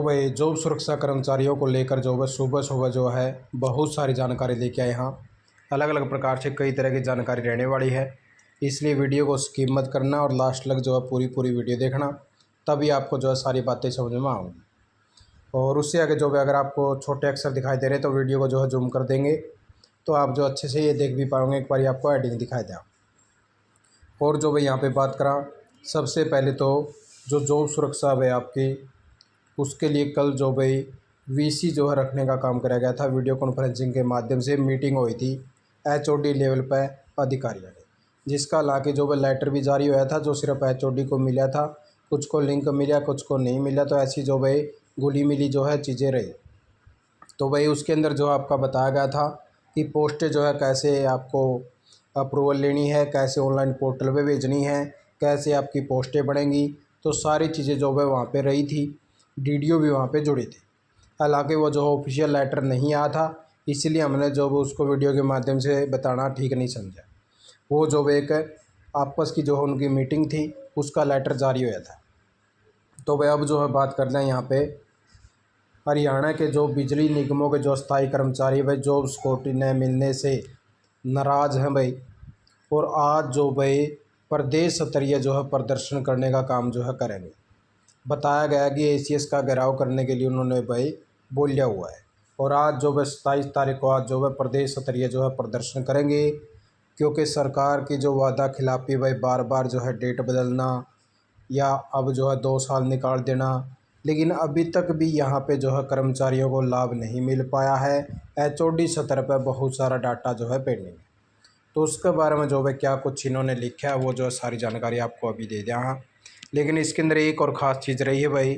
भाई जॉब सुरक्षा कर्मचारियों को लेकर जो है सुबह सुबह जो है बहुत सारी जानकारी लेके आए। यहाँ अलग अलग प्रकार से कई तरह की जानकारी रहने वाली है, इसलिए वीडियो को स्किप मत करना और लास्ट तक जो है पूरी वीडियो देखना, तभी आपको जो है सारी बातें समझ में आऊँगी। और उससे आगे जो है अगर आपको छोटे अक्षर दिखाई दे रहे तो वीडियो को जो है जूम कर देंगे तो आप जो अच्छे से ये देख भी पाओगे। एक बार आपको हेडिंग दिखाई दें। और जो भाई यहाँ पे बात करा, सबसे पहले तो जो जॉब सुरक्षा है आपकी, उसके लिए कल जो भाई वीसी जो है रखने का काम कराया गया था। वीडियो कॉन्फ्रेंसिंग के माध्यम से मीटिंग हुई थी एचओडी लेवल पर अधिकारियों ने, जिसका हालांकि जो भाई लेटर भी जारी हुआ था, जो सिर्फ एचओडी को मिला था, कुछ को लिंक मिला, कुछ को नहीं मिला। तो ऐसी जो भाई गुली मिली जो है चीज़ें रही। तो भाई उसके अंदर जो आपका बताया गया था कि पोस्टें जो है कैसे आपको अप्रूवल लेनी है, कैसे ऑनलाइन पोर्टल पे भेजनी है, कैसे आपकी पोस्टें बढ़ेंगी। तो सारी चीज़ें जो है वहाँ पे रही थी, डीडीओ भी वहाँ पे जुड़े थे। हालांकि वो जो ऑफिशियल लेटर नहीं आया था, इसलिए हमने जो उसको वीडियो के माध्यम से बताना ठीक नहीं समझा। वो जो एक आपस की जो उनकी मीटिंग थी उसका लेटर जारी हुआ था। तो भाई अब जो है बात कर लें यहाँ पे हरियाणा के जो बिजली निगमों के जो स्थायी कर्मचारी भाई जॉब सिक्योरिटी न मिलने से नाराज़ हैं भाई, और आज जो भाई प्रदेश स्तरीय जो है प्रदर्शन करने का काम जो है करेंगे। बताया गया कि एसीएस का घेराव करने के लिए उन्होंने भाई बोलिया हुआ है। और आज जो है 27 तारीख को आज जो है प्रदेश स्तरीय जो है प्रदर्शन करेंगे, क्योंकि सरकार की जो वादा खिलाफी भाई बार बार जो है डेट बदलना या अब जो है 2 साल निकाल देना, लेकिन अभी तक भी यहाँ पे जो है कर्मचारियों को लाभ नहीं मिल पाया है। एचओडी स्तर पर बहुत सारा डाटा जो है पेंडिंग है। तो उसके बारे में जो है क्या कुछ इन्होंने लिखा है वो जो है सारी जानकारी आपको अभी दे दिया। हाँ, लेकिन इसके अंदर एक और ख़ास चीज़ रही है भाई,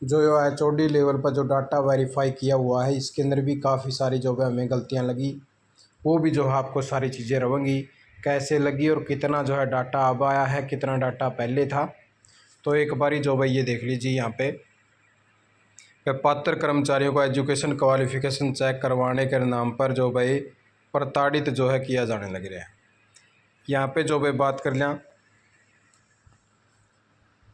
जो एचओडी लेवल पर जो डाटा वेरीफाई किया हुआ है, इसके अंदर भी काफ़ी सारी जो है हमें गलतियाँ लगी। वो भी जो है आपको सारी चीज़ें रहेंगी कैसे लगी और कितना जो है डाटा अब आया है, कितना डाटा पहले था। तो एक बारी जो भाई ये देख लीजिए यहाँ पे पात्र कर्मचारियों को एजुकेशन क्वालिफिकेशन चेक करवाने के नाम पर जो भाई प्रताड़ित जो है किया जाने लग रहा है। यहाँ पे जो भाई बात कर लें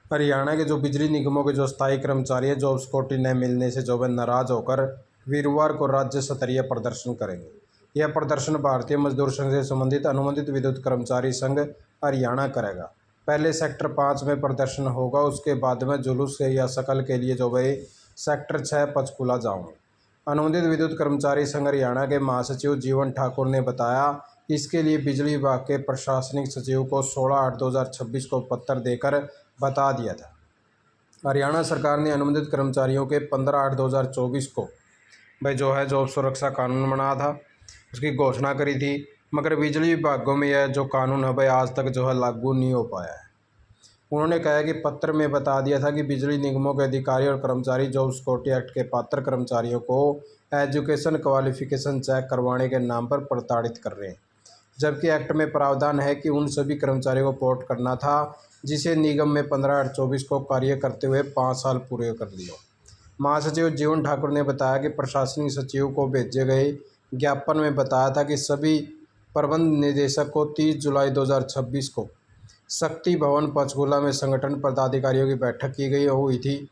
हरियाणा के जो बिजली निगमों के जो स्थायी कर्मचारी है जॉब सिक्योरिटी न मिलने से जो है नाराज़ होकर वीरवार को राज्य स्तरीय प्रदर्शन करेंगे। यह प्रदर्शन भारतीय मजदूर संघ से संबंधित अनुबंधित विद्युत कर्मचारी संघ हरियाणा करेगा। पहले सेक्टर 5 में प्रदर्शन होगा, उसके बाद में जुलूस या शकल के लिए जो भाई सेक्टर 6 पंचकूला जाऊँगा। अनुबंधित विद्युत कर्मचारी संघ हरियाणा के महासचिव जीवन ठाकुर ने बताया, इसके लिए बिजली विभाग के प्रशासनिक सचिव को 16/8/2026 को पत्र देकर बता दिया था। हरियाणा सरकार ने अनुबंधित कर्मचारियों के 15/8/2024 को भाई जो है जॉब सुरक्षा कानून बना था, उसकी घोषणा करी थी, मगर बिजली विभागों में यह जो कानून है भाई आज तक जो है लागू नहीं हो पाया है। उन्होंने कहा कि पत्र में बता दिया था कि बिजली निगमों के अधिकारी और कर्मचारी जॉब सिक्योरिटी एक्ट के पात्र कर्मचारियों को एजुकेशन क्वालिफिकेशन चेक करवाने के नाम पर प्रताड़ित कर रहे हैं, जबकि एक्ट में प्रावधान है कि उन सभी कर्मचारियों को रिपोर्ट करना था जिसे निगम में 15/8/24 को कार्य करते हुए 5 साल पूरे कर लिए। महासचिव जीवन ठाकुर ने बताया कि प्रशासनिक सचिव को भेजे गए ज्ञापन में बताया था कि सभी प्रबंध निदेशक को 30 जुलाई 2026 को शक्ति भवन पंचकूला में संगठन पदाधिकारियों की बैठक की गई हुई थी,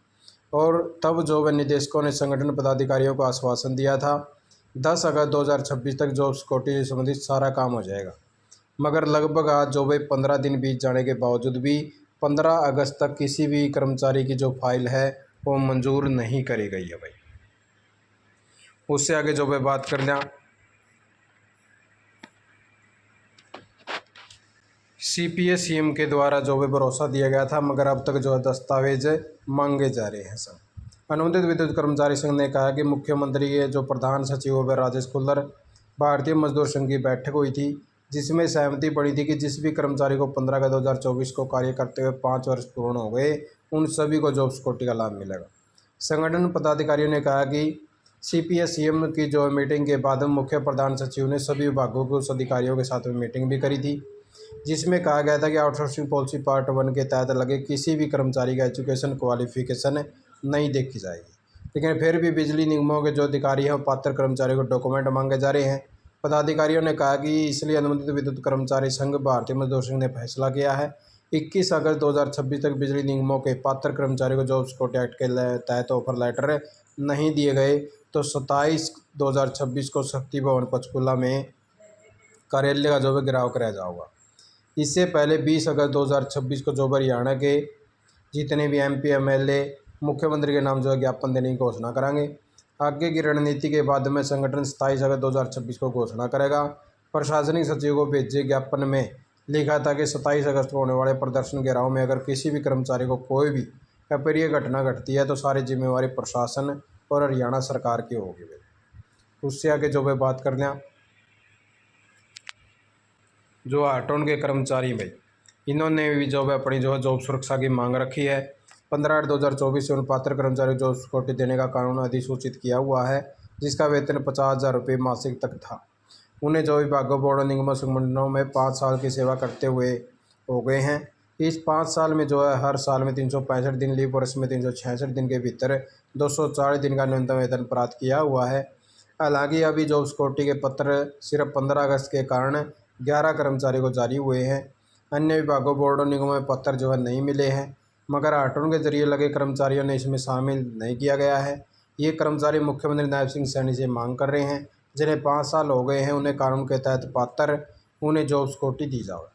और तब जो वे निदेशकों ने संगठन पदाधिकारियों को आश्वासन दिया था 10 अगस्त 2026 तक जॉब सिक्योरिटी से संबंधित सारा काम हो जाएगा। मगर लगभग आज जो भाई 15 दिन बीत जाने के बावजूद भी 15 अगस्त तक किसी भी कर्मचारी की जो फाइल है वो मंजूर नहीं करी गई है भाई। उससे आगे जो भाई बात कर लें सीपीएस सीएम के द्वारा जो भी भरोसा दिया गया था, मगर अब तक जो है दस्तावेज मांगे जा रहे हैं सब। अनुबंधित विद्युत कर्मचारी संघ ने कहा कि मुख्यमंत्री के जो प्रधान सचिव है राजेश कुल्लर भारतीय मजदूर संघ की बैठक हुई थी, जिसमें सहमति पड़ी थी कि जिस भी कर्मचारी को 15 अगस्त 2024 को कार्य करते हुए 5 वर्ष पूर्ण हो गए, उन सभी को जॉब सिक्योरिटी का लाभ मिलेगा। संगठन पदाधिकारियों ने कहा कि सीपीएस सीएम की जो मीटिंग के बाद मुख्य प्रधान सचिव ने सभी विभागों के उस अधिकारियों के साथ में मीटिंग भी करी थी, जिसमें कहा गया था कि आउटसोर्सिंग पॉलिसी पार्ट 1 के तहत लगे किसी भी कर्मचारी का एजुकेशन क्वालिफिकेशन नहीं देखी जाएगी। लेकिन फिर भी बिजली निगमों के जो अधिकारी हैं पात्र कर्मचारियों को डॉक्यूमेंट मांगे जा रहे हैं। पदाधिकारियों ने कहा कि इसलिए अनुबंधित विद्युत कर्मचारी संघ भारतीय मजदूर संघ ने फैसला किया है 21 अगस्त 2026 तक बिजली निगमों के पात्र कर्मचारियों को जॉब सिक्योरिटी एक्ट के तहत ऑफर लेटर नहीं दिए गए तो 27/2026 को शक्ति भवन पंचकूला में कार्यालय का जो है घेराव कराया जाएगा। इससे पहले 20 अगस्त 2026 को जो हरियाणा के जितने भी MP MLA मुख्यमंत्री के नाम जो है ज्ञापन देने की घोषणा करेंगे। आगे की रणनीति के बाद में संगठन 27 अगस्त 2026 को घोषणा करेगा। प्रशासनिक सचिव को भेजे ज्ञापन में लिखा था कि 27 अगस्त को होने वाले प्रदर्शन घेराव में अगर किसी भी कर्मचारी को कोई भी अप्रिय घटना घटती है तो सारी जिम्मेवारी प्रशासन और हरियाणा सरकार की होगी। उससे आगे जो है बात करना जो आटोन के कर्मचारी भाई, इन्होंने भी जो है अपनी जो है जॉब सुरक्षा की मांग रखी है। 15/8/2024 से उन पात्र कर्मचारियों को जॉब सिक्योरिटी देने का कानून अधिसूचित किया हुआ है, जिसका वेतन 50,000 रुपये मासिक तक था। उन्हें जो विभागों, बोर्डों, निगमों, संगठनों में 5 साल की सेवा करते हुए हो गए हैं। इस 5 साल में जो है हर साल में 365 दिन लीव और इसमें 366 दिन के भीतर 240 दिन का न्यूनतम वेतन प्राप्त किया हुआ है। हालांकि अभी जॉब सिक्योरिटी के पत्र सिर्फ 15 अगस्त के कारण 11 कर्मचारी को जारी हुए हैं। अन्य विभागों, बोर्डों, निगमों में पत्र जो है नहीं मिले हैं, मगर आटोन के जरिए लगे कर्मचारियों ने इसमें शामिल नहीं किया गया है। ये कर्मचारी मुख्यमंत्री नायब सिंह सैनी से मांग कर रहे हैं, जिन्हें 5 साल हो गए हैं, उन्हें कानून के तहत पात्र उन्हें जॉब सिक्योरिटी दी जाए।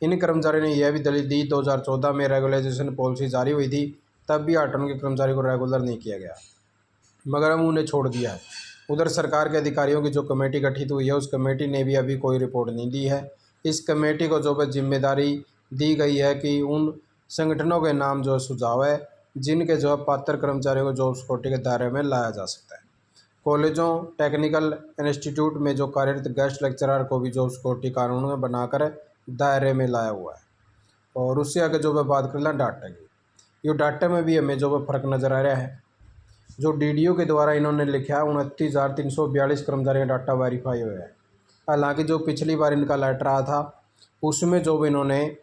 इन कर्मचारियों ने यह भी दलील दी 2014 में रेगुलेशन पॉलिसी जारी हुई थी, तब भी आटोन के कर्मचारी को रेगुलर नहीं किया गया, मगर हम उन्हें छोड़ दिया है। उधर सरकार के अधिकारियों की जो कमेटी गठित हुई है, उस कमेटी ने भी अभी कोई रिपोर्ट नहीं दी है। इस कमेटी को जो है जिम्मेदारी दी गई है कि उन संगठनों के नाम जो सुझाव है जिनके जो पात्र कर्मचारियों को जॉब सिक्योरिटी के दायरे में लाया जा सकता है। कॉलेजों, टेक्निकल इंस्टीट्यूट में जो कार्यरत गेस्ट लेक्चरर को भी जॉब सिक्योरिटी कानून में बनाकर दायरे में लाया हुआ है। और उससे आगे जो है बात कर लें डाटा की, ये डाटा में भी हमें जो है फ़र्क नज़र आ रहा है। जो DDO के द्वारा इन्होंने लिखा है 29,342 कर्मचारी का डाटा वेरीफाई हुआ है। हालांकि जो पिछली बार इनका लेटर आया था उसमें जो इन्होंने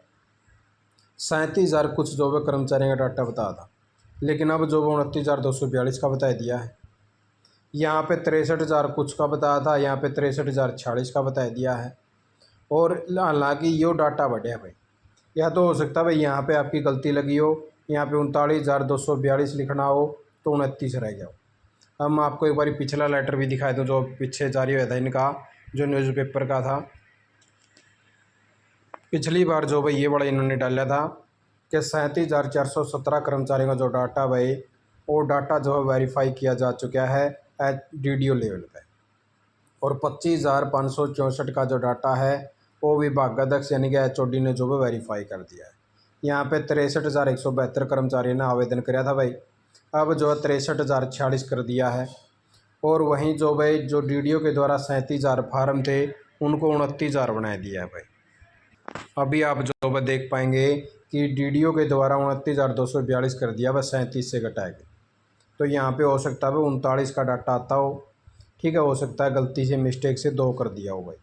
37,000 कुछ जो है कर्मचारियों का डाटा बताया था, लेकिन अब जो 29,242 का बता दिया है। यहाँ पे 63,000 कुछ का बताया था, यहाँ पे 63,046 का बता दिया है। और हालांकि ये डाटा बढ़िया भाई, या तो हो सकता है भाई यहाँ पे आपकी गलती लगी हो, यहाँ पे 39,242 लिखना हो तो 29 रह गया हो। अब मैं आपको एक बार पिछला लेटर भी दिखाई दूँ जो पीछे जारी हुआ था इनका, जो न्यूज़पेपर का था। पिछली बार जो भाई ये बड़ा इन्होंने डाला था कि 37,417 कर्मचारियों का जो डाटा भाई, वो डाटा जो है वेरीफाई किया जा चुका है एट DDO लेवल पे, और 25,564 का जो डाटा है वो विभागाध्यक्ष यानी कि HOD ने जो है वेरीफाई कर दिया है। यहाँ पे 63,172 कर्मचारियों ने आवेदन किया था भाई, अब जो है 63,046 कर दिया है। और वहीं जो भाई जो DDO के द्वारा 37,000 फार्म थे उनको 29,000 बना दिया है भाई। अभी आप जो है देख पाएंगे कि DDO के द्वारा 29,242 कर दिया, बस 37 से घटाएगा। तो यहाँ पे हो सकता है 39 का डाटा आता हो, ठीक है, हो सकता है गलती से मिस्टेक से 2 कर दिया हो भाई।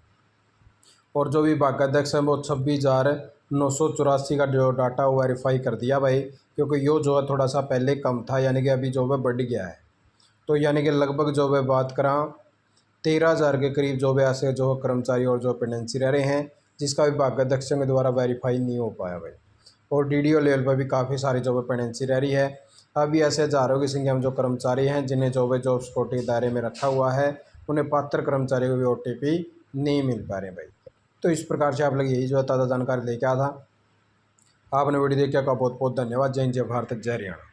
और जो विभागाध्यक्ष है वो 26,984 का जो डाटा वो वेरीफाई कर दिया भाई, क्योंकि यो जो है थोड़ा सा पहले कम था, यानी कि अभी जो है बढ़ गया है। तो यानी कि लगभग जो है बात करा 13,000 के करीब जो है ऐसे जो कर्मचारी और जो पेंडेंसी रह रहे हैं, जिसका विभागाध्यक्ष के द्वारा वेरीफाई नहीं हो पाया भाई। और DDO लेवल पर भी काफ़ी सारी जो है पेंडेंसी रह रही है। अभी ऐसे हज़ारों की संख्या में जो कर्मचारी हैं जिन्हें जो है जॉब सिक्योरिटी के दायरे में रखा हुआ है, उन्हें पात्र कर्मचारियों को भी OTP नहीं मिल पा रहे भाई। तो इस प्रकार से आप लोग यही जो है ताज़ा जानकारी लेके आया था। आपने वीडियो देखा, का बहुत बहुत धन्यवाद। जय हिंद, जय भारत, जय हरियाणा।